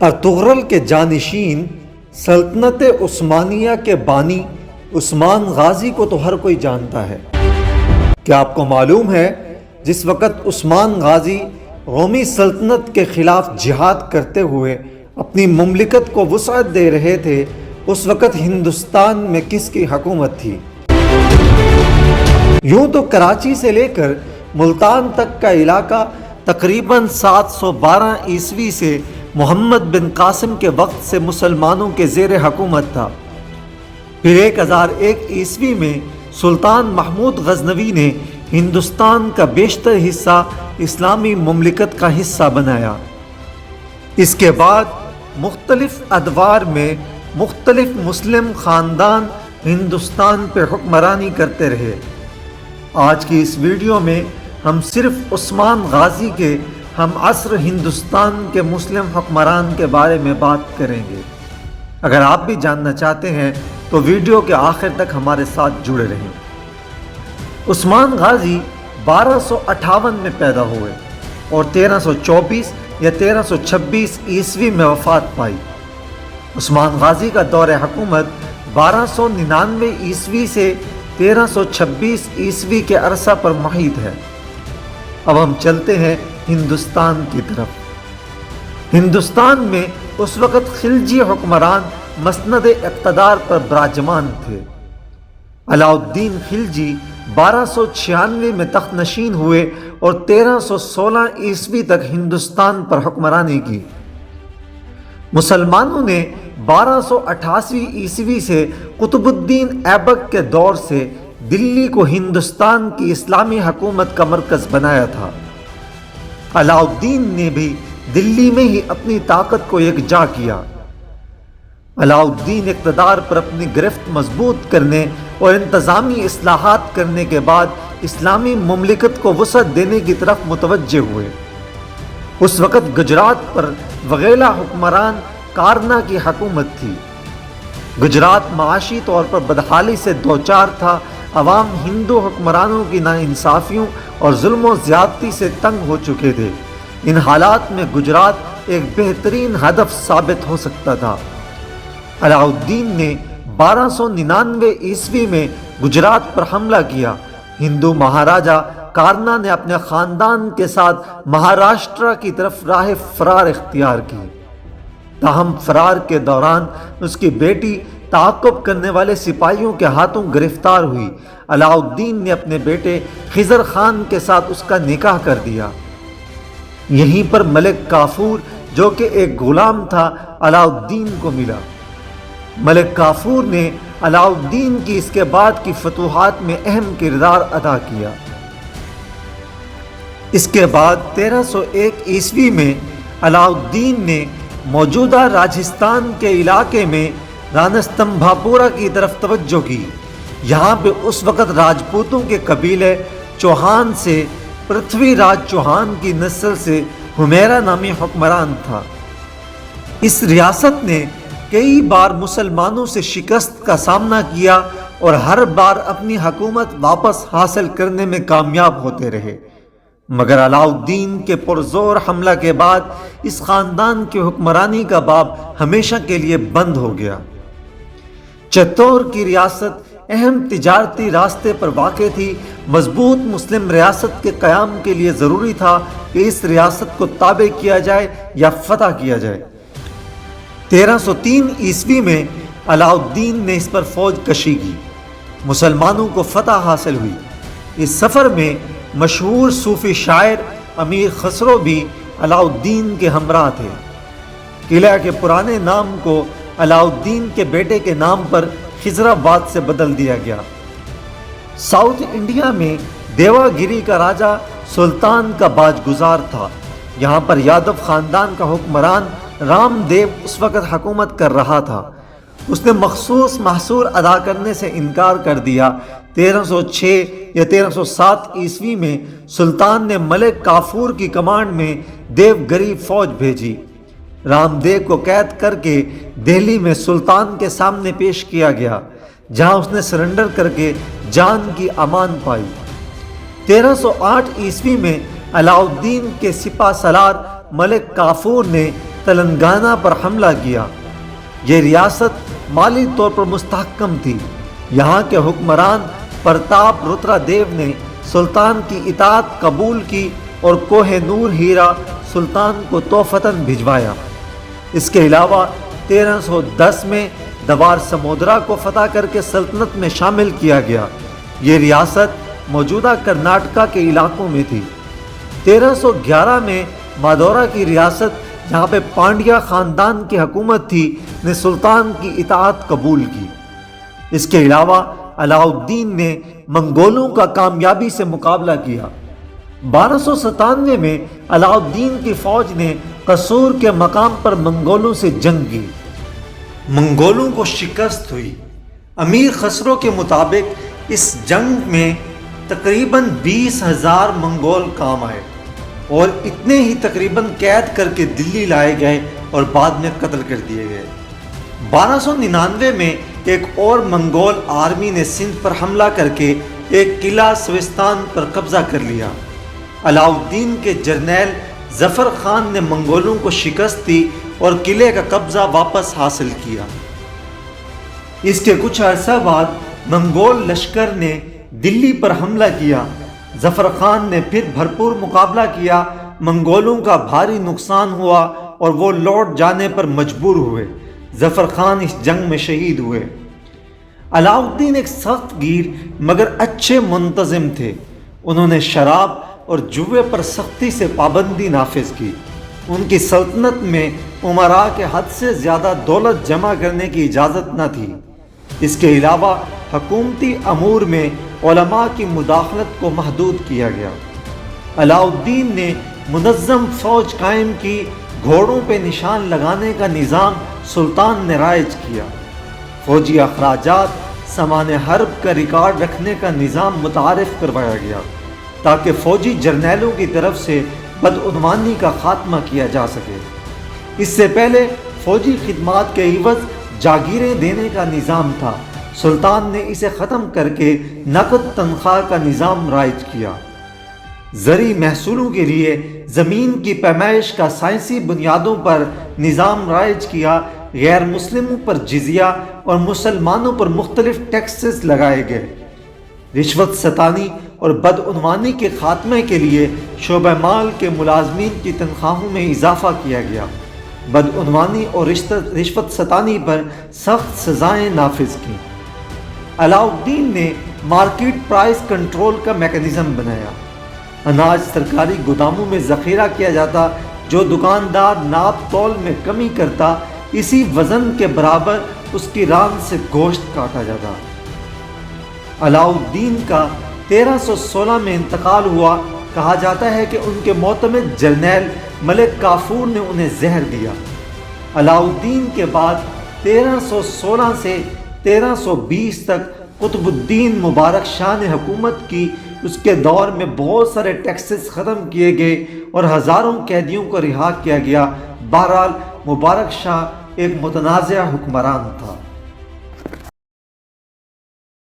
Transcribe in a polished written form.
Ertugrul کے جانشین سلطنت عثمانیہ کے بانی عثمان غازی کو تو ہر کوئی جانتا ہے۔ کیا آپ کو معلوم ہے جس وقت عثمان غازی رومی سلطنت کے خلاف جہاد کرتے ہوئے اپنی مملکت کو وسعت دے رہے تھے، اس وقت ہندوستان میں کس کی حکومت تھی؟ یوں تو کراچی سے لے کر ملتان تک کا علاقہ تقریباً 712 عیسوی سے محمد بن قاسم کے وقت سے مسلمانوں کے زیر حکومت تھا۔ پھر 1001 عیسوی میں سلطان محمود غزنوی نے ہندوستان کا بیشتر حصہ اسلامی مملکت کا حصہ بنایا۔ اس کے بعد مختلف ادوار میں مختلف مسلم خاندان ہندوستان پر حکمرانی کرتے رہے۔ آج کی اس ویڈیو میں ہم صرف عثمان غازی کے ہم عصر ہندوستان کے مسلم حکمران کے بارے میں بات کریں گے۔ اگر آپ بھی جاننا چاہتے ہیں تو ویڈیو کے آخر تک ہمارے ساتھ جڑے رہیں۔ عثمان غازی 1258 میں پیدا ہوئے اور 1324 یا 1326 عیسوی میں وفات پائی۔ عثمان غازی کا دور حکومت 1299 عیسوی سے 1326 عیسوی کے عرصہ پر محیط ہے۔ اب ہم چلتے ہیں ہندوستان کی طرف۔ ہندوستان میں اس وقت خلجی حکمران مسند اقتدار پر براجمان تھے۔ علاء الدین خلجی 1296 میں تخت نشین ہوئے اور 1316 عیسوی تک ہندوستان پر حکمرانی کی۔ مسلمانوں نے 1288 عیسوی سے قطب الدین ایبک کے دور سے دلی کو ہندوستان کی اسلامی حکومت کا مرکز بنایا تھا۔ علاء الدین نے بھی دلی میں ہی اپنی طاقت کو یکجا کیا۔ علاء الدین اقتدار پر اپنی گرفت مضبوط کرنے اور انتظامی اصلاحات کرنے کے بعد اسلامی مملکت کو وسعت دینے کی طرف متوجہ ہوئے۔ اس وقت گجرات پر وغیرہ حکمران کارنا کی حکومت تھی۔ گجرات معاشی طور پر بدحالی سے دوچار تھا۔ عوام ہندو حکمرانوں کی ناانصافیوں اور ظلم و زیادتی سے تنگ ہو چکے تھے۔ ان حالات میں گجرات ایک بہترین ہدف ثابت ہو سکتا تھا۔ علاء الدین نے 1299 عیسوی میں گجرات پر حملہ کیا۔ ہندو مہاراجا کارنا نے اپنے خاندان کے ساتھ مہاراشٹرا کی طرف راہ فرار اختیار کی۔ تاہم فرار کے دوران اس کی بیٹی تعاقب کرنے والے سپاہیوں کے ہاتھوں گرفتار ہوئی۔ علاء الدین نے اپنے بیٹے خضر خان کے ساتھ اس کا نکاح کر دیا۔ یہیں پر ملک کافور جو کہ ایک غلام تھا علاء الدین کو ملا۔ ملک کافور نے علاء الدین کی اس کے بعد کی فتوحات میں اہم کردار ادا کیا۔ اس کے بعد 1301 عیسوی میں علاء الدین نے موجودہ راجستھان کے علاقے میں رانستمبھاپورہ کی طرف توجہ کی۔ یہاں پہ اس وقت راجپوتوں کے قبیلے چوہان سے پرتھوی راج چوہان کی نسل سے ہمیرا نامی حکمران تھا۔ اس ریاست نے کئی بار مسلمانوں سے شکست کا سامنا کیا اور ہر بار اپنی حکومت واپس حاصل کرنے میں کامیاب ہوتے رہے، مگر علاء الدین کے پرزور حملہ کے بعد اس خاندان کی حکمرانی کا باب ہمیشہ کے لیے بند ہو گیا۔ چتور کی ریاست اہم تجارتی راستے پر واقع تھی۔ مضبوط مسلم ریاست کے قیام کے لیے ضروری تھا کہ اس ریاست کو تابع کیا جائے یا فتح کیا جائے۔ 1303 عیسوی میں علاء الدین نے اس پر فوج کشی کی۔ مسلمانوں کو فتح حاصل ہوئی۔ اس سفر میں مشہور صوفی شاعر امیر خسرو بھی علاء الدین کے ہمراہ تھے۔ قلعہ کے پرانے نام کو علاء الدین کے بیٹے کے نام پر خضرآباد سے بدل دیا گیا۔ ساؤتھ انڈیا میں دیوا گری کا راجہ سلطان کا باج گزار تھا۔ یہاں پر یادو خاندان کا حکمران رام دیو اس وقت حکومت کر رہا تھا۔ اس نے مخصوص محصول ادا کرنے سے انکار کر دیا۔ 1306 یا 1307 عیسوی میں سلطان نے ملک کافور کی کمانڈ میں دیو گری فوج بھیجی۔ رام دیو کو قید کر کے دہلی میں سلطان کے سامنے پیش کیا گیا، جہاں اس نے سرنڈر کر کے جان کی امان پائی۔ 1308 عیسوی میں علاء الدین کے سپہ سالار ملک کافور نے تلنگانہ پر حملہ کیا۔ یہ ریاست مالی طور پر مستحکم تھی۔ یہاں کے حکمران پرتاپ رترا دیو نے سلطان کی اطاعت قبول کی اور کوہ نور ہیرا سلطان کو تحفتاً بھجوایا۔ اس کے علاوہ 1310 میں دوار سمودرا کو فتح کر کے سلطنت میں شامل کیا گیا۔ یہ ریاست موجودہ کرناٹکا کے علاقوں میں تھی۔ 1311 میں مادورا کی ریاست، جہاں پہ پانڈیا خاندان کی حکومت تھی، نے سلطان کی اطاعت قبول کی۔ اس کے علاوہ علاؤ الدین نے منگولوں کا کامیابی سے مقابلہ کیا۔ 1297 میں علاؤ الدین کی فوج نے قصور کے مقام پر منگولوں سے جنگ کی۔ منگولوں کو شکست ہوئی۔ امیر خسرو کے مطابق اس جنگ میں تقریباً 20,000 منگول کام آئے اور اتنے ہی تقریباً قید کر کے دلی لائے گئے اور بعد میں قتل کر دیے گئے۔ 1299 میں ایک اور منگول آرمی نے سندھ پر حملہ کر کے ایک قلعہ سوستان پر قبضہ کر لیا۔ علاؤ الدین کے جرنیل ظفر خان نے منگولوں کو شکست دی اور قلعے کا قبضہ واپس حاصل کیا۔ اس کے کچھ عرصہ بعد منگول لشکر نے دلی پر حملہ کیا۔ ظفر خان نے پھر بھرپور مقابلہ کیا۔ منگولوں کا بھاری نقصان ہوا اور وہ لوٹ جانے پر مجبور ہوئے۔ ظفر خان اس جنگ میں شہید ہوئے۔ علاؤ الدین ایک سخت گیر مگر اچھے منتظم تھے۔ انہوں نے شراب اور جوے پر سختی سے پابندی نافذ کی۔ ان کی سلطنت میں امراء کے حد سے زیادہ دولت جمع کرنے کی اجازت نہ تھی۔ اس کے علاوہ حکومتی امور میں علماء کی مداخلت کو محدود کیا گیا۔ علاؤ الدین نے منظم فوج قائم کی۔ گھوڑوں پہ نشان لگانے کا نظام سلطان نے رائج کیا۔ فوجی اخراجات، سامان حرب کا ریکارڈ رکھنے کا نظام متعارف کروایا گیا تاکہ فوجی جرنیلوں کی طرف سے بدعنوانی کا خاتمہ کیا جا سکے۔ اس سے پہلے فوجی خدمات کے عوض جاگیریں دینے کا نظام تھا۔ سلطان نے اسے ختم کر کے نقد تنخواہ کا نظام رائج کیا۔ زرعی محصولوں کے لیے زمین کی پیمائش کا سائنسی بنیادوں پر نظام رائج کیا۔ غیر مسلموں پر جزیہ اور مسلمانوں پر مختلف ٹیکسز لگائے گئے۔ رشوت ستانی اور بدعنوانی کے خاتمے کے لیے شعبہ مال کے ملازمین کی تنخواہوں میں اضافہ کیا گیا۔ بدعنوانی اور رشوت ستانی پر سخت سزائیں نافذ کیں۔ علاؤ الدین نے مارکیٹ پرائس کنٹرول کا میکانزم بنایا۔ اناج سرکاری گوداموں میں ذخیرہ کیا جاتا۔ جو دکاندار ناپ تول میں کمی کرتا، اسی وزن کے برابر اس کی ران سے گوشت کاٹا جاتا۔ علاؤ الدین کا 1316 میں انتقال ہوا۔ کہا جاتا ہے کہ ان کے معتمد جرنیل ملک کافور نے انہیں زہر دیا۔ علاؤ الدین کے بعد 1316 سے 1320 تک قطب الدین مبارک شاہ نے حکومت کی۔ اس کے دور میں بہت سارے ٹیکسز ختم کیے گئے اور ہزاروں قیدیوں کو رہا کیا گیا۔ بہرحال مبارک شاہ ایک متنازع حکمران تھا۔